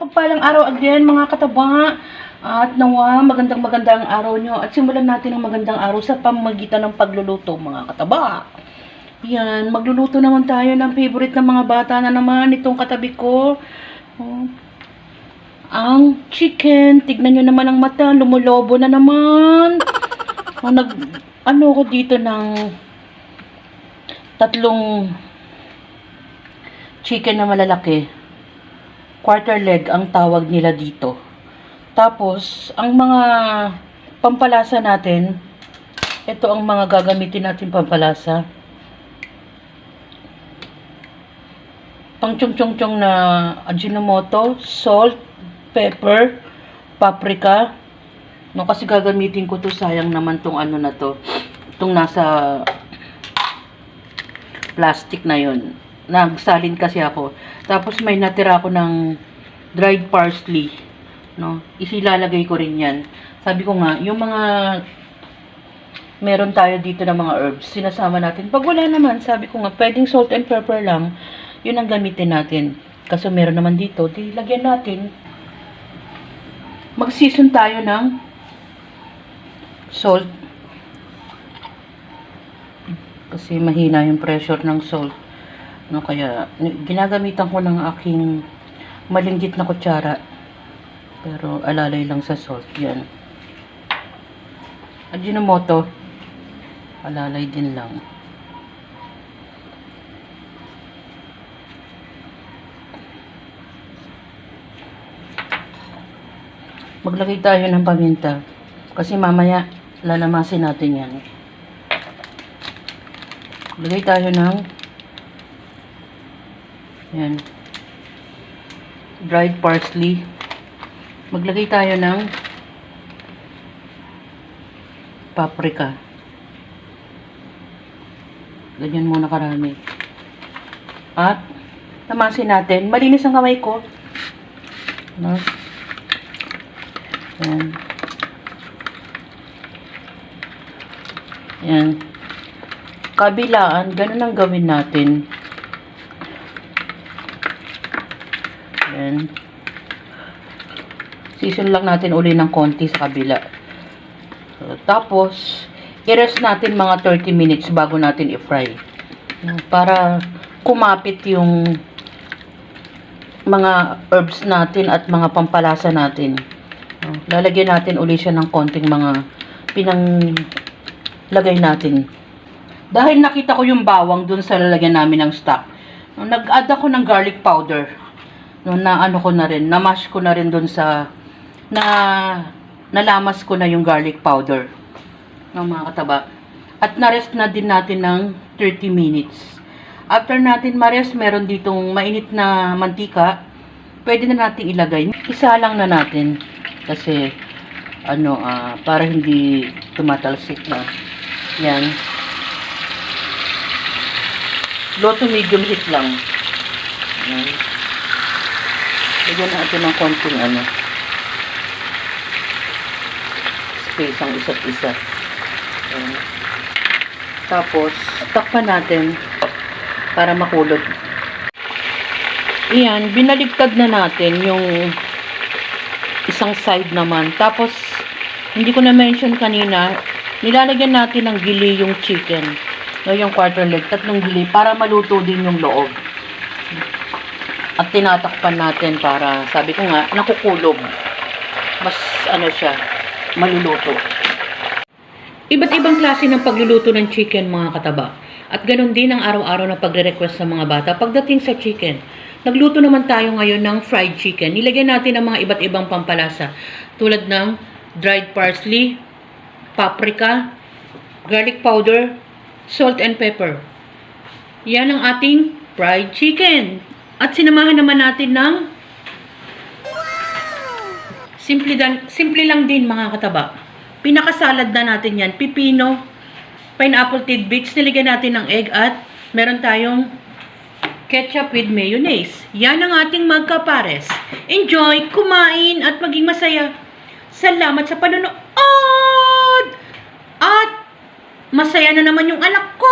mapagpalang araw again mga kataba. At nawa, magandang araw nyo. At simulan natin ang magandang araw sa pamamagitan ng pagluluto mga kataba. Yan, magluluto naman tayo ng favorite ng mga bata na naman itong katabi ko. Ang chicken. Tignan nyo naman ang mata, lumulobo na naman. Ano ko dito ng tatlong chicken na malalaki. Quarter leg ang tawag nila dito. Tapos, ang mga pampalasa natin, ito ang mga gagamitin natin pampalasa. Pang-chung-chung-chung na Ajinomoto, salt, pepper, paprika. No, kasi gagamitin ko to, sayang naman tong ano na to. Itong nasa plastic na yon. Nagsalin kasi ako. Tapos may natira ako ng dried parsley. No? Isilalagay ko rin yan. Sabi ko nga, yung mga meron tayo dito ng mga herbs, sinasama natin. Pag wala naman, sabi ko nga, pwedeng salt and pepper lang, yun ang gamitin natin. Kasi meron naman dito, di lagyan natin. Mag-season tayo ng salt. Kasi mahina yung pressure ng salt. No, kaya ginagamitan ko ng aking malinggit na kutsara. Pero alalay lang sa salt. Yan. Ajinomoto. Alalay din lang. Maglagay tayo ng paminta. Kasi mamaya lalamasin natin yan. Maglagay tayo ng yan. Dried parsley. Maglagay tayo ng paprika. Ganyan muna karami. At tamasin natin. Malinis ang kamay ko. No? Yan. Yan. Kabilaan, ganun ang gawin natin. Yan. Season lang natin uli ng konti sa kabila. So, tapos, i-rest natin mga 30 minutes bago natin i-fry. Para kumapit yung mga herbs natin at mga pampalasa natin. Lalagyan natin uli siya ng konting mga pinanglagay natin. Dahil nakita ko yung bawang dun sa lalagyan namin ng stock, nag-add ako ng garlic powder. Na ano ko na rin, na-mash ko na rin dun sa nalamas ko na yung garlic powder ng mga kataba. At na-rest na din natin ng 30 minutes. After natin ma-rest, meron ditong mainit na mantika. Pwede na natin ilagay. Isa lang na natin. Kasi, para hindi tumatalsik na. Yan. Low to medium heat lang. Yan. Lagyan natin ng konting space ang isa't isa. Ayan. Tapos, takpan natin para makulog. Iyan, binaligtad na natin yung isang side naman. Tapos, hindi ko na-mention kanina, nilalagyan natin ng gili yung chicken. No, yung quarter leg, 3 gili para maluto din yung loob. At tinatakpan natin para, sabi ko nga, nakukulog. Mas, siya, maluluto. Iba't ibang klase ng pagluluto ng chicken, mga kataba. At ganun din ang araw-araw na pagre-request ng mga bata pagdating sa chicken. Nagluto naman tayo ngayon ng fried chicken. Nilagyan natin ang mga iba't ibang pampalasa. Tulad ng dried parsley, paprika, garlic powder, salt and pepper. Yan ang ating fried chicken. At sinamahan naman natin ng simple lang din mga kataba. Pinakasalad na natin yan. Pipino, pineapple tidbits, nilagyan natin ng egg at meron tayong ketchup with mayonnaise. Yan ang ating magkapares. Enjoy, kumain at maging masaya. Salamat sa panonood! At masaya na naman yung anak ko!